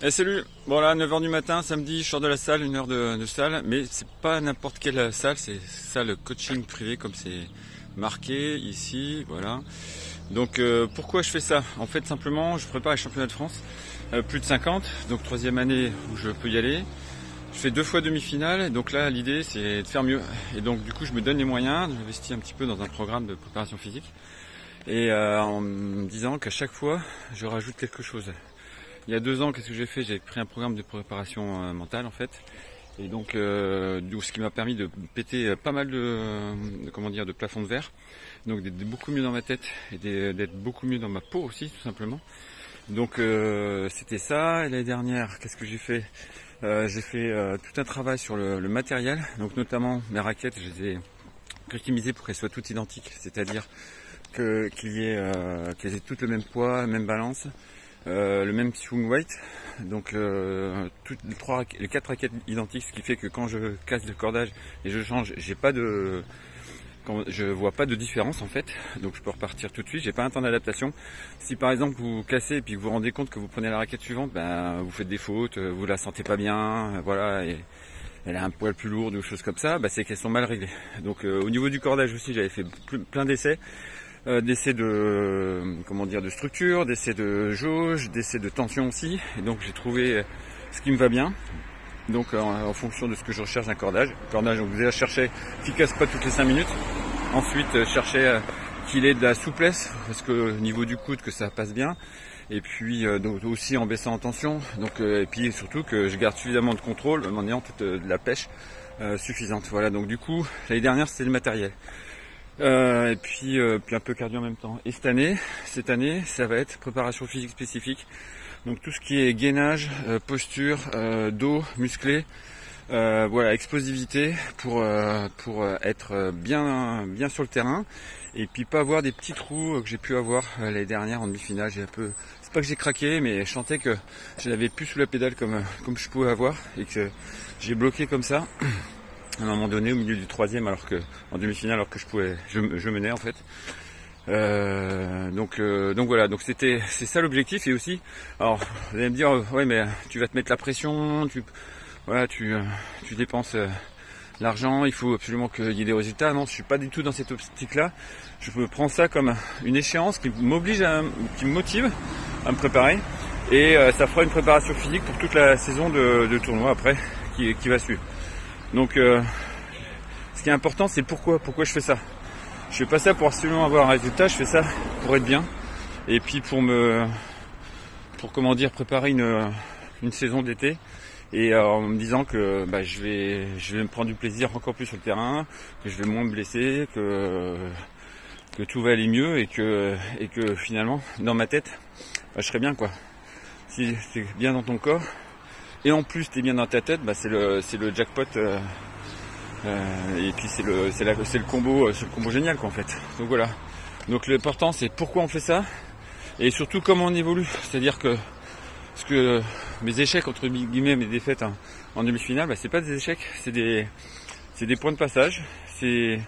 Eh salut, bon là 9h du matin, samedi, je sors de la salle, 1 heure de salle, mais c'est pas n'importe quelle salle, c'est salle coaching privé comme c'est marqué ici, voilà. Donc pourquoi je fais ça? En fait simplement je prépare les championnats de France, plus de 50, donc 3e année où je peux y aller. Je fais 2 fois demi-finale, donc là l'idée c'est de faire mieux. Et donc du coup je me donne les moyens, j'investis un petit peu dans un programme de préparation physique. Et en me disant qu'à chaque fois je rajoute quelque chose. Il y a 2 ans, qu'est-ce que j'ai fait? J'ai pris un programme de préparation mentale en fait, et donc ce qui m'a permis de péter pas mal de plafond de verre, donc d'être beaucoup mieux dans ma tête et d'être beaucoup mieux dans ma peau aussi tout simplement. Donc c'était ça. Et l'année dernière, qu'est-ce que j'ai fait? J'ai fait tout un travail sur le matériel, donc notamment mes raquettes, je les ai customisées pour qu'elles soient toutes identiques, c'est-à-dire qu'elles aient toutes le même poids, la même balance. Le même swing weight, donc toutes les 4 raquettes identiques, ce qui fait que quand je casse le cordage et je change, je vois pas de différence en fait, donc je peux repartir tout de suite, j'ai pas un temps d'adaptation. Si par exemple vous cassez et puis que vous vous rendez compte que vous prenez la raquette suivante, ben vous faites des fautes, vous la sentez pas bien, voilà, et elle a un poil plus lourd ou choses comme ça, ben, c'est qu'elles sont mal réglées. Donc au niveau du cordage aussi, j'avais fait plein d'essais. D'essais de structure, d'essais de jauge, d'essais de tension aussi, et donc j'ai trouvé ce qui me va bien, donc en fonction de ce que je recherche d'un cordage. Donc vous allez chercher efficace, pas toutes les 5 minutes, ensuite chercher qu'il ait de la souplesse, parce que au niveau du coude que ça passe bien, et puis donc aussi en baissant en tension, donc et puis surtout que je garde suffisamment de contrôle en ayant toute de la pêche suffisante. Voilà, donc du coup l'année dernière c'était le matériel. Et puis un peu cardio en même temps. Et cette année, ça va être préparation physique spécifique. Donc tout ce qui est gainage, posture, dos musclé, voilà, explosivité pour être bien sur le terrain. Et puis pas avoir des petits trous que j'ai pu avoir l'année dernière en demi-finale. C'est pas que j'ai craqué, mais je sentais que je l'avais plus sous la pédale comme je pouvais avoir et que j'ai bloqué comme ça. À un moment donné au milieu du 3e, alors que en demi-finale, alors que je menais en fait. Donc voilà, donc c'est ça l'objectif. Et aussi, alors vous allez me dire ouais, mais tu vas te mettre la pression, tu dépenses l'argent, il faut absolument qu'il y ait des résultats. Non, je suis pas du tout dans cette optique-là. Je prends ça comme une échéance qui m'oblige qui me motive à me préparer, et ça fera une préparation physique pour toute la saison de tournoi après qui va suivre. Donc ce qui est important, c'est pourquoi je fais ça. Je fais pas ça pour absolument avoir un résultat, je fais ça pour être bien, et puis pour préparer une saison d'été, et en me disant que je vais me prendre du plaisir encore plus sur le terrain, que je vais moins me blesser, que tout va aller mieux, et que finalement dans ma tête je serai bien quoi. Si c'est bien dans ton corps et en plus t'es bien dans ta tête, c'est le jackpot, et puis c'est le combo génial quoi en fait. Donc voilà. Donc l'important c'est pourquoi on fait ça, et surtout comment on évolue. C'est-à-dire que mes échecs entre guillemets, mes défaites en demi-finale, c'est pas des échecs, c'est des points de passage, c'est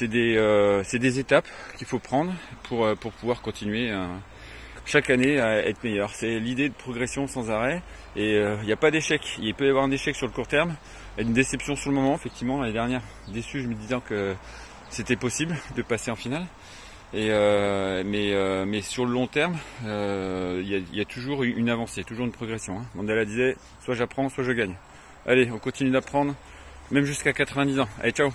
des étapes qu'il faut prendre pour pouvoir continuer chaque année à être meilleur. C'est l'idée de progression sans arrêt, et il n'y a pas d'échec. Il peut y avoir un échec sur le court terme, une déception sur le moment. Effectivement, l'année dernière, déçu, je me disant que c'était possible de passer en finale. Mais sur le long terme, il y a toujours une avancée, toujours une progression. Mandela disait, soit j'apprends, soit je gagne. Allez, on continue d'apprendre, même jusqu'à 90 ans. Allez, ciao!